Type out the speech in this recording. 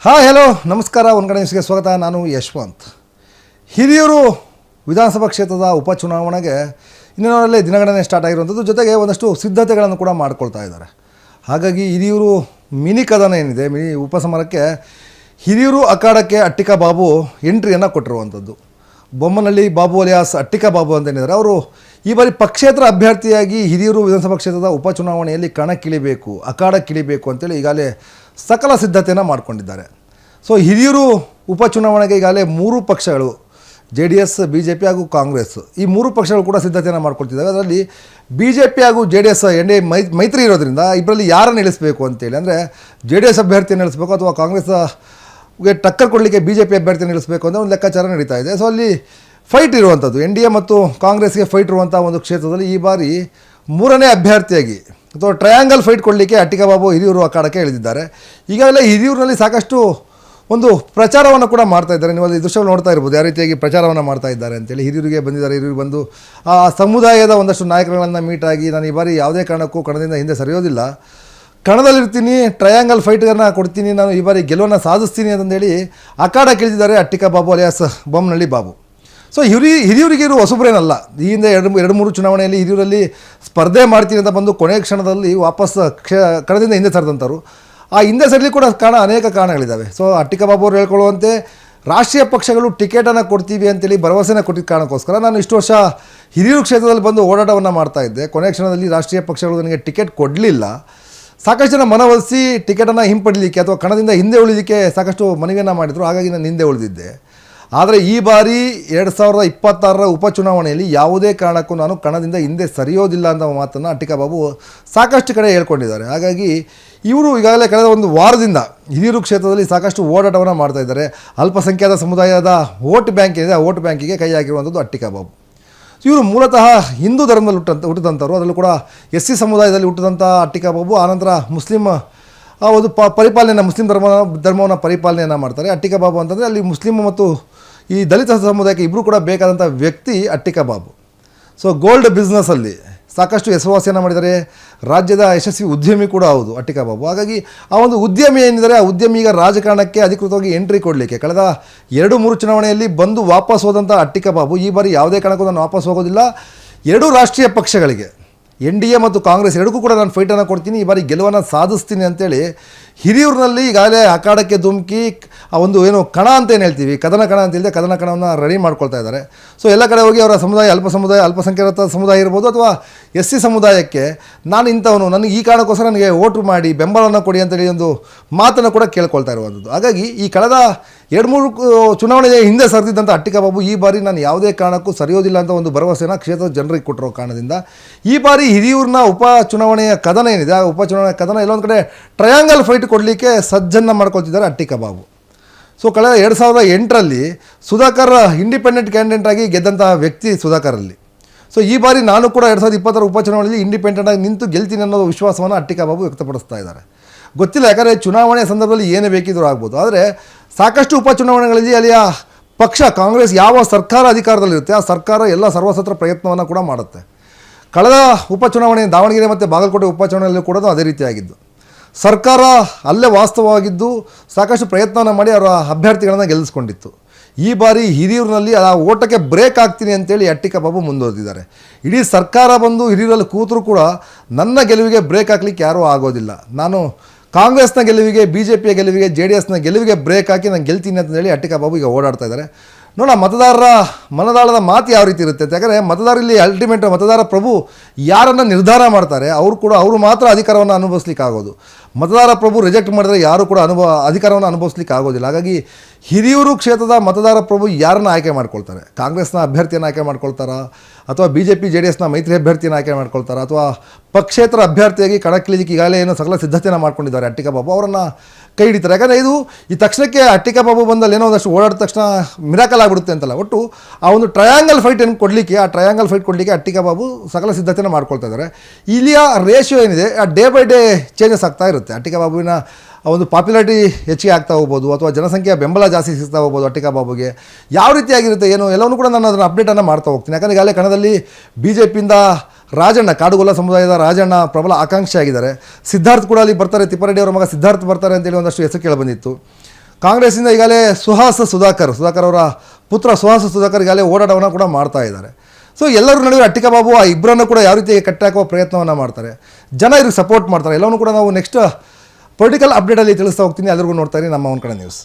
Hi hello ನಮಸ್ಕಾರ ಒಂದು ನ್ಯೂಸ್ಗೆ ಸ್ವಾಗತ. ನಾನು ಯಶವಂತ್. ಹಿರಿಯೂರು ವಿಧಾನಸಭಾ ಕ್ಷೇತ್ರದ ಉಪಚುನಾವಣೆಗೆ ಇನ್ನೊಂದರಲ್ಲಿ ದಿನಗಣನೆ ಸ್ಟಾರ್ಟ್ ಆಗಿರುವಂಥದ್ದು, ಜೊತೆಗೆ ಒಂದಷ್ಟು ಸಿದ್ಧತೆಗಳನ್ನು ಕೂಡ ಮಾಡ್ಕೊಳ್ತಾ ಇದ್ದಾರೆ. ಹಾಗಾಗಿ ಹಿರಿಯೂರು ಮಿನಿ ಕದನ ಏನಿದೆ, ಮಿನಿ ಉಪಸಮರಕ್ಕೆ ಹಿರಿಯೂರು ಅಖಾಡಕ್ಕೆ ಅಟ್ಟಿಕಾ ಬಾಬು ಎಂಟ್ರಿಯನ್ನು ಕೊಟ್ಟಿರುವಂಥದ್ದು. ಬೊಮ್ಮನಹಳ್ಳಿ ಬಾಬು ಅಲಿಯಾಸ್ ಅಟ್ಟಿಕಾ ಬಾಬು ಅಂತ ಏನಿದ್ದಾರೆ, ಅವರು ಈ ಬಾರಿ ಪಕ್ಷೇತರ ಅಭ್ಯರ್ಥಿಯಾಗಿ ಹಿರಿಯೂರು ವಿಧಾನಸಭಾ ಕ್ಷೇತ್ರದ ಉಪಚುನಾವಣೆಯಲ್ಲಿ ಕಣಕ್ಕಿಳಿಬೇಕು, ಅಖಾಡಕ್ಕಿಳಿಬೇಕು ಅಂತೇಳಿ ಈಗಾಗಲೇ ಸಕಲ ಸಿದ್ಧತೆಯನ್ನು ಮಾಡಿಕೊಂಡಿದ್ದಾರೆ. ಸೊ ಹಿರಿಯೂರು ಉಪಚುನಾವಣೆಗೆ ಈಗಾಗಲೇ ಮೂರು ಪಕ್ಷಗಳು, JDS, BJP ಹಾಗೂ ಕಾಂಗ್ರೆಸ್, ಈ ಮೂರು ಪಕ್ಷಗಳು ಕೂಡ ಸಿದ್ಧತೆಯನ್ನು ಮಾಡ್ಕೊಳ್ತಿದ್ದಾವೆ. ಅದರಲ್ಲಿ BJP ಹಾಗೂ JDS NDA ಮೈತ್ರಿ ಇರೋದ್ರಿಂದ ಇಬ್ಬರಲ್ಲಿ ಯಾರನ್ನು ಇಳಿಸಬೇಕು ಅಂತೇಳಿ, ಅಂದರೆ JDS ಅಭ್ಯರ್ಥಿಯನ್ನು ಇಳಿಸಬೇಕು ಅಥವಾ ಕಾಂಗ್ರೆಸ್ಗೆ ಟಕ್ಕರ್ ಕೊಡಲಿಕ್ಕೆ BJP ಅಭ್ಯರ್ಥಿಯನ್ನು ಇಳಿಸಬೇಕು ಅಂತ ಒಂದು ಲೆಕ್ಕಾಚಾರ ನಡೀತಾ ಇದೆ. ಸೊ ಅಲ್ಲಿ ಫೈಟ್ ಇರುವಂಥದ್ದು, NDA ಮತ್ತು ಕಾಂಗ್ರೆಸ್ಗೆ ಫೈಟ್ ಇರುವಂಥ ಒಂದು ಕ್ಷೇತ್ರದಲ್ಲಿ ಈ ಬಾರಿ ಮೂರನೇ ಅಭ್ಯರ್ಥಿಯಾಗಿ ಅಥವಾ ಟ್ರಯಾಂಗಲ್ ಫೈಟ್ ಕೊಡಲಿಕ್ಕೆ ಅಟ್ಟಿಕಾ ಬಾಬು ಹಿರಿಯೂರು ಅಖಾಡಕ್ಕೆ ಇಳಿದಿದ್ದಾರೆ. ಈಗಾಗಲೇ ಹಿರಿಯೂರಿನಲ್ಲಿ ಸಾಕಷ್ಟು ಒಂದು ಪ್ರಚಾರವನ್ನು ಕೂಡ ಮಾಡ್ತಾ ಇದ್ದಾರೆ. ನೀವು ಅಲ್ಲಿ ದೃಶ್ಯಗಳು ನೋಡ್ತಾ ಇರ್ಬೋದು, ಯಾವ ರೀತಿಯಾಗಿ ಪ್ರಚಾರವನ್ನು ಮಾಡ್ತಾ ಇದ್ದಾರೆ ಅಂತೇಳಿ. ಹಿರಿಯೂರಿಗೆ ಬಂದಿದ್ದಾರೆ, ಹಿರಿಯೂರಿಗೆ ಬಂದು ಆ ಸಮುದಾಯದ ಒಂದಷ್ಟು ನಾಯಕರುಗಳನ್ನು ಮೀಟಾಗಿ, ನಾನು ಈ ಬಾರಿ ಯಾವುದೇ ಕಾರಣಕ್ಕೂ ಕಣದಿಂದ ಹಿಂದೆ ಸರಿಯೋದಿಲ್ಲ, ಕಣದಲ್ಲಿರ್ತೀನಿ, ಟ್ರಯಾಂಗಲ್ ಫೈಟನ್ನು ಕೊಡ್ತೀನಿ, ನಾನು ಈ ಬಾರಿ ಗೆಲುವನ್ನು ಸಾಧಿಸ್ತೀನಿ ಅಂತಂದೇಳಿ ಅಖಾಡಕ್ಕೆ ಇಳಿದಿದ್ದಾರೆ ಅಟ್ಟಿಕಾ ಬಾಬು ಅಲಿಯಾಸ್ ಬೊಮ್ಮನಹಳ್ಳಿ ಬಾಬು. ಸೊ ಹಿರಿಯೂರಿಗೆ ಇವರು ಹೊಸಬ್ರೇನಲ್ಲ. ಈ ಹಿಂದೆ ಎರಡು ಮೂರು ಚುನಾವಣೆಯಲ್ಲಿ ಹಿರಿಯೂರಲ್ಲಿ ಸ್ಪರ್ಧೆ ಮಾಡ್ತೀನಿ ಅಂತ ಬಂದು ಕೊನೆಯ ಕ್ಷಣದಲ್ಲಿ ವಾಪಸ್ ಕಣದಿಂದ ಹಿಂದೆ ಸರಿದಂಥವ್ರು. ಆ ಹಿಂದೆ ಸರಿಲಿ ಕೂಡ ಅನೇಕ ಕಾರಣಗಳಿದ್ದಾವೆ. ಸೊ ಅಟ್ಟಿಕಾ ಬಾಬು ಅವರು ಹೇಳ್ಕೊಳ್ಳುವಂತೆ ರಾಷ್ಟ್ರೀಯ ಪಕ್ಷಗಳು ಟಿಕೆಟನ್ನು ಕೊಡ್ತೀವಿ ಅಂತೇಳಿ ಭರವಸೆನ ಕೊಟ್ಟಿದ್ದ ಕಾರಣಕ್ಕೋಸ್ಕರ ನಾನು ಇಷ್ಟು ವರ್ಷ ಹಿರಿಯೂರು ಕ್ಷೇತ್ರದಲ್ಲಿ ಬಂದು ಓಡಾಟವನ್ನು ಮಾಡ್ತಾಯಿದ್ದೆ. ಕೊನೆಯ ಕ್ಷಣದಲ್ಲಿ ರಾಷ್ಟ್ರೀಯ ಪಕ್ಷಗಳು ನನಗೆ ಟಿಕೆಟ್ ಕೊಡಲಿಲ್ಲ. ಸಾಕಷ್ಟು ಜನ ಮನವೊಲಿಸಿ ಟಿಕೆಟನ್ನು ಹಿಂಪಡಲಿಕ್ಕೆ ಅಥವಾ ಕಣದಿಂದ ಹಿಂದೆ ಉಳಿಲಿಕ್ಕೆ ಸಾಕಷ್ಟು ಮನವಿಯನ್ನು ಮಾಡಿದರು. ಹಾಗಾಗಿ ನಾನು ಹಿಂದೆ ಉಳಿದಿದ್ದೆ. ಆದರೆ ಈ ಬಾರಿ 2026ರ ಉಪಚುನಾವಣೆಯಲ್ಲಿ ಯಾವುದೇ ಕಾರಣಕ್ಕೂ ನಾನು ಕಣದಿಂದ ಹಿಂದೆ ಸರಿಯೋದಿಲ್ಲ ಅನ್ನೋ ಮಾತನ್ನು ಅಟ್ಟಿಕಾ ಬಾಬು ಸಾಕಷ್ಟು ಕಡೆ ಹೇಳ್ಕೊಂಡಿದ್ದಾರೆ. ಹಾಗಾಗಿ ಇವರು ಈಗಾಗಲೇ ಕಳೆದ ಒಂದು ವಾರದಿಂದ ಹಿರಿಯೂರು ಕ್ಷೇತ್ರದಲ್ಲಿ ಸಾಕಷ್ಟು ಓಡಾಟವನ್ನು ಮಾಡ್ತಾ ಇದ್ದಾರೆ. ಅಲ್ಪಸಂಖ್ಯಾತ ಸಮುದಾಯದ ವೋಟ್ ಬ್ಯಾಂಕ್ ಏನಿದೆ, ಆ ವೋಟ್ ಬ್ಯಾಂಕಿಗೆ ಕೈ ಹಾಕಿರುವಂಥದ್ದು ಅಟ್ಟಿಕಾ ಬಾಬು. ಇವರು ಮೂಲತಃ ಹಿಂದೂ ಧರ್ಮದಲ್ಲಿ ಹುಟ್ಟಿದಂಥವ್ರು. ಅದರಲ್ಲೂ ಕೂಡ SC ಸಮುದಾಯದಲ್ಲಿ ಹುಟ್ಟಿದಂಥ ಅಟ್ಟಿಕಾ ಬಾಬು ಆನಂತರ ಮುಸ್ಲಿಂ ಒಂದು ಮುಸ್ಲಿಂ ಧರ್ಮವನ್ನು ಪರಿಪಾಲನೆಯನ್ನು ಮಾಡ್ತಾರೆ. ಅಟ್ಟಿಕಾ ಬಾಬು ಅಂತಂದರೆ ಅಲ್ಲಿ ಮುಸ್ಲಿಂ ಮತ್ತು ಈ ದಲಿತ ಸಮುದಾಯಕ್ಕೆ ಇಬ್ಬರು ಕೂಡ ಬೇಕಾದಂಥ ವ್ಯಕ್ತಿ ಅಟ್ಟಿಕಾ ಬಾಬು. ಸೊ ಗೋಲ್ಡ್ ಬಿಸ್ನೆಸ್ಸಲ್ಲಿ ಸಾಕಷ್ಟು ಹೆಸರುವಾಸಿಯನ್ನು ಮಾಡಿದ್ದಾರೆ. ರಾಜ್ಯದ ಯಶಸ್ವಿ ಉದ್ಯಮಿ ಕೂಡ ಹೌದು ಅಟ್ಟಿಕಾ ಬಾಬು. ಹಾಗಾಗಿ ಆ ಒಂದು ಉದ್ಯಮಿ ಏನಿದ್ದಾರೆ, ಆ ಉದ್ಯಮಿ ಈಗ ರಾಜಕಾರಣಕ್ಕೆ ಅಧಿಕೃತವಾಗಿ ಎಂಟ್ರಿ ಕೊಡಲಿಕ್ಕೆ ಕಳೆದ 2-3 ಚುನಾವಣೆಯಲ್ಲಿ ಬಂದು ವಾಪಸ್ ಹೋದಂಥ ಅಟ್ಟಿಕಾ ಬಾಬು ಈ ಬಾರಿ ಯಾವುದೇ ಕಾರಣಕ್ಕೂ ನಾನು ವಾಪಸ್ ಹೋಗೋದಿಲ್ಲ, ಎರಡೂ ರಾಷ್ಟ್ರೀಯ ಪಕ್ಷಗಳಿಗೆ NDA ಮತ್ತು ಕಾಂಗ್ರೆಸ್ ಎರಡಕ್ಕೂ ಕೂಡ ನಾನು ಫೈಟನ್ನು ಕೊಡ್ತೀನಿ, ಈ ಬಾರಿ ಗೆಲುವನ್ನು ಸಾಧಿಸ್ತೀನಿ ಅಂತೇಳಿ ಹಿರಿಯೂರಿನಲ್ಲಿ ಈಗಾಗಲೇ ಅಖಾಡಕ್ಕೆ ಧುಮುಕಿ ಆ ಒಂದು ಏನು ಕಣ ಅಂತ ಏನು ಹೇಳ್ತೀವಿ, ಕದನ ಕಣ ಅಂತ ಹೇಳಿದೆ, ಕದನ ಕಣವನ್ನು ರೆಡಿ ಮಾಡ್ಕೊಳ್ತಾ ಇದ್ದಾರೆ. ಸೊ ಎಲ್ಲ ಕಡೆ ಹೋಗಿ ಅವರ ಸಮುದಾಯ, ಅಲ್ಪಸಂಖ್ಯಾತ ಸಮುದಾಯ ಇರ್ಬೋದು ಅಥವಾ SC ಸಮುದಾಯಕ್ಕೆ ನಾನು ಇಂಥವನು, ನನಗೆ ಈ ಕಾರಣಕ್ಕೋಸ್ಕರ ನನಗೆ ವೋಟು ಮಾಡಿ ಬೆಂಬಲವನ್ನು ಕೊಡಿ ಅಂತೇಳಿ ಒಂದು ಮಾತನ್ನು ಕೂಡ ಕೇಳ್ಕೊಳ್ತಾ ಇರುವಂಥದ್ದು. ಹಾಗಾಗಿ ಈ ಕಳೆದ 2-3 ಚುನಾವಣೆಗೆ ಹಿಂದೆ ಸರಿದಿದ್ದಂಥ ಅಟ್ಟಿಕಾ ಬಾಬು ಈ ಬಾರಿ ನಾನು ಯಾವುದೇ ಕಾರಣಕ್ಕೂ ಸರಿಯೋದಿಲ್ಲ ಅಂತ ಒಂದು ಭರವಸೆನ ಕ್ಷೇತ್ರದ ಜನರಿಗೆ ಕೊಟ್ಟಿರೋ ಕಾರಣದಿಂದ ಈ ಬಾರಿ ಹಿರಿಯೂರಿನ ಉಪಚುನಾವಣೆಯ ಕದನ ಏನಿದೆ, ಆ ಉಪಚುನಾವಣೆಯ ಕದನ ಎಲ್ಲೊಂದು ಕಡೆ ಟ್ರಯಾಂಗಲ್ ಫೈಟ್ ಕೊಡಲಿಕ್ಕೆ ಸಜ್ಜನ್ನು ಮಾಡ್ಕೊಳ್ತಿದ್ದಾರೆ ಅಟ್ಟಿಕಾ ಬಾಬು. ಸೊ ಕಳೆದ 2008ರಲ್ಲಿ ಸುಧಾಕರ್ ಇಂಡಿಪೆಂಡೆಂಟ್ ಕ್ಯಾಂಡಿಡೇಟ್ ಆಗಿ ಗೆದ್ದಂಥ ವ್ಯಕ್ತಿ ಸುಧಾಕರಲ್ಲಿ. ಸೊ ಈ ಬಾರಿ ನಾನು ಕೂಡ 2020ರ ಉಪಚುನಾವಣೆಯಲ್ಲಿ ಇಂಡಿಪೆಂಡೆಂಟ್ ಆಗಿ ನಿಂತು ಗೆಲ್ತೀನಿ ಅನ್ನೋ ವಿಶ್ವಾಸವನ್ನು ಅಟ್ಟಿಕಾ ಬಾಬು ವ್ಯಕ್ತಪಡಿಸ್ತಾ ಇದ್ದಾರೆ. ಗೊತ್ತಿಲ್ಲ, ಯಾಕಂದರೆ ಚುನಾವಣೆ ಸಂದರ್ಭದಲ್ಲಿ ಏನು ಬೇಕಿದ್ರೂ ಆಗ್ಬೋದು. ಆದರೆ ಸಾಕಷ್ಟು ಉಪಚುನಾವಣೆಗಳಲ್ಲಿ ಅಲ್ಲಿಯ ಪಕ್ಷ ಕಾಂಗ್ರೆಸ್ ಯಾವ ಸರ್ಕಾರ ಅಧಿಕಾರದಲ್ಲಿರುತ್ತೆ, ಆ ಸರ್ಕಾರ ಎಲ್ಲ ಸರ್ವಸತ್ರ ಪ್ರಯತ್ನವನ್ನು ಕೂಡ ಮಾಡುತ್ತೆ. ಕಳೆದ ಉಪಚುನಾವಣೆ ದಾವಣಗೆರೆ ಮತ್ತು ಬಾಗಲಕೋಟೆ ಉಪಚುನಾವಣೆಯಲ್ಲಿ ಕೂಡ ಅದೇ ರೀತಿಯಾಗಿದ್ದು, ಸರ್ಕಾರ ಅಲ್ಲೇ ವಾಸ್ತವವಾಗಿದ್ದು ಸಾಕಷ್ಟು ಪ್ರಯತ್ನವನ್ನು ಮಾಡಿ ಅವರ ಅಭ್ಯರ್ಥಿಗಳನ್ನು ಗೆಲ್ಲಿಸ್ಕೊಂಡಿತ್ತು. ಈ ಬಾರಿ ಹಿರಿಯೂರಿನಲ್ಲಿ ಆ ಓಟಕ್ಕೆ ಬ್ರೇಕ್ ಆಗ್ತೀನಿ ಅಂತೇಳಿ ಅಟ್ಟಿಕಾ ಬಾಬು ಮುಂದುವರೆದಿದ್ದಾರೆ. ಇಡೀ ಸರ್ಕಾರ ಬಂದು ಹಿರಿಯೂರಲ್ಲಿ ಕೂತರೂ ಕೂಡ ನನ್ನ ಗೆಲುವಿಗೆ ಬ್ರೇಕ್ ಹಾಕ್ಲಿಕ್ಕೆ ಯಾರೂ ಆಗೋದಿಲ್ಲ, ನಾನು ಕಾಂಗ್ರೆಸ್ನ ಗೆಲುವಿಗೆ, BJPಯ ಗೆಲುವಿಗೆ, JDSನ ಗೆಲುವಿಗೆ ಬ್ರೇಕ್ ಹಾಕಿ ನಾನು ಗೆಲ್ತೀನಿ ಅಂತೇಳಿ ಅಟ್ಟಿಕಾ ಬಾಬು ಈಗ ಓಡಾಡ್ತಾ ಇದ್ದಾರೆ. ನೋಡ ಮತದಾರರ ಮನದಾಳದ ಮಾತು ಯಾವ ರೀತಿ ಇರುತ್ತೆ, ಯಾಕಂದರೆ ಮತದಾರರಲ್ಲಿ ಅಲ್ಟಿಮೇಟ್ ಮತದಾರ ಪ್ರಭು ಯಾರನ್ನು ನಿರ್ಧಾರ ಮಾಡ್ತಾರೆ ಅವರು ಮಾತ್ರ ಅಧಿಕಾರವನ್ನು ಅನುಭವಿಸ್ಲಿಕ್ಕೆ ಆಗೋದು. ಮತದಾರ ಪ್ರಭು ರಿಜೆಕ್ಟ್ ಮಾಡಿದ್ರೆ ಯಾರು ಕೂಡ ಅಧಿಕಾರವನ್ನು ಅನುಭವಿಸ್ಲಿಕ್ಕೆ ಆಗೋದಿಲ್ಲ. ಹಾಗಾಗಿ ಹಿರಿಯೂರು ಕ್ಷೇತ್ರದ ಮತದಾರ ಪ್ರಭು ಯಾರನ್ನು ಆಯ್ಕೆ ಮಾಡ್ಕೊಳ್ತಾರೆ, ಕಾಂಗ್ರೆಸ್ನ ಅಭ್ಯರ್ಥಿಯನ್ನು ಆಯ್ಕೆ ಮಾಡ್ಕೊಳ್ತಾರಾ ಅಥವಾ BJP JDSನ ಮೈತ್ರಿ ಅಭ್ಯರ್ಥಿಯನ್ನು ಆಯ್ಕೆ ಮಾಡ್ಕೊಳ್ತಾರಾ ಅಥವಾ ಪಕ್ಷೇತರ ಅಭ್ಯರ್ಥಿಯಾಗಿ ಕಣಕ್ಕಿಳಿಲಿಕ್ಕೆ ಈಗಾಗಲೇ ಏನೋ ಸಕಲ ಸಿದ್ಧತೆಯನ್ನು ಮಾಡ್ಕೊಂಡಿದ್ದಾರೆ ಅಟ್ಟಿಕಾ ಬಾಬು, ಅವರನ್ನು ಕೈ ಹಿಡಿತಾರೆ. ಯಾಕಂದರೆ ಇದು ಈ ತಕ್ಷಣಕ್ಕೆ ಅಟ್ಟಿಕಾ ಬಾಬು ಬಂದಲ್ಲಿ ಏನೋ ಒಂದಷ್ಟು ಓಡಾಡಿದ ತಕ್ಷಣ ಮಿರಾಕಲ್ ಆಗಿಬಿಡುತ್ತೆ ಅಂತಲ್ಲ, ಒಟ್ಟು ಆ ಒಂದು ಟ್ರಯಾಂಗಲ್ ಫೈಟ್ ಏನು ಕೊಡಲಿಕ್ಕೆ, ಆ ಟ್ರಯಾಂಗಲ್ ಫೈಟ್ ಕೊಡಲಿಕ್ಕೆ ಅಟ್ಟಿಕಾ ಬಾಬು ಸಕಲ ಸಿದ್ಧತೆಯನ್ನು ಮಾಡ್ಕೊಳ್ತಾ ಇದ್ದಾರೆ. ಇಲ್ಲಿಯ ರೇಷಿಯೋ ಏನಿದೆ ಆ ಡೇ ಬೈ ಡೇ ಚೇಂಜಸ್ ಆಗ್ತಾ ಇರುತ್ತೆ. ಅಟ್ಟಿಕಾ ಬಾಬುವಿನ ಒಂದು ಪಾಪ್ಯುಲಾರಿಟಿ ಹೆಚ್ಚಿಗೆ ಆಗ್ತಾ ಹೋಗ್ಬೋದು ಅಥವಾ ಜನಸಂಖ್ಯೆಯ ಬೆಂಬಲ ಜಾಸ್ತಿ ಸಿಗ್ತಾ ಹೋಗ್ಬೋದು ಅಟ್ಟಿಕಾ ಬಾಬುಗೆ. ಯಾವ ರೀತಿಯಾಗಿರುತ್ತೆ ಏನು ಎಲ್ಲವನ್ನೂ ಕೂಡ ನಾನು ಅದನ್ನು ಅಪ್ಡೇಟನ್ನು ಮಾಡ್ತಾ ಹೋಗ್ತೀನಿ. ಯಾಕಂದರೆ ಈಗಾಗಲೇ ಕಣದಲ್ಲಿ BJPಯಿಂದ ರಾಜಣ್ಣ, ಕಾಡುಗೊಲ್ಲ ಸಮುದಾಯದ ರಾಜಣ್ಣ ಪ್ರಬಲ ಆಕಾಂಕ್ಷಿ ಆಗಿದ್ದಾರೆ. ಸಿದ್ಧಾರ್ಥ್ ಕೂಡ ಅಲ್ಲಿ ಬರ್ತಾರೆ, ತಿಪ್ಪಾರೆಡ್ಡಿ ಅವರ ಮಗ ಸಿದ್ಧಾರ್ಥ್ ಬರ್ತಾರೆ ಅಂತೇಳಿ ಒಂದಷ್ಟು ಹೆಸರು ಕೇಳಿಬಂದಿತ್ತು. ಕಾಂಗ್ರೆಸ್ಸಿಂದ ಈಗಾಗಲೇ ಸುಧಾಕರ್ ಅವರ ಪುತ್ರ ಸುಹಾಸ ಸುಧಾಕರ್ ಈಗಾಗಲೇ ಓಡಾಟವನ್ನು ಕೂಡ ಮಾಡ್ತಾ ಇದ್ದಾರೆ. ಸೊ ಎಲ್ಲರ ನಡುವೆ ಅಟ್ಟಿಕಾ ಬಾಬು ಆ ಇಬ್ಬರನ್ನು ಕೂಡ ಯಾವ ರೀತಿ ಕಟ್ಟಾಕುವ ಪ್ರಯತ್ನವನ್ನು ಮಾಡ್ತಾರೆ, ಜನ ಇವ್ರಿಗೆ ಸಪೋರ್ಟ್ ಮಾಡ್ತಾರೆ, ಎಲ್ಲವನ್ನೂ ಕೂಡ ನಾವು ನೆಕ್ಸ್ಟ್ ಪೊಲಿಟಿಕಲ್ ಅಪ್ಡೇಟಲ್ಲಿ ತಿಳಿಸ್ತಾ ಹೋಗ್ತೀನಿ. ಎಲ್ಲರಿಗೂ ನೋಡ್ತಾ ಇರಿ ನಮ್ಮ ಒಂದು ಕಡೆ ನ್ಯೂಸ್.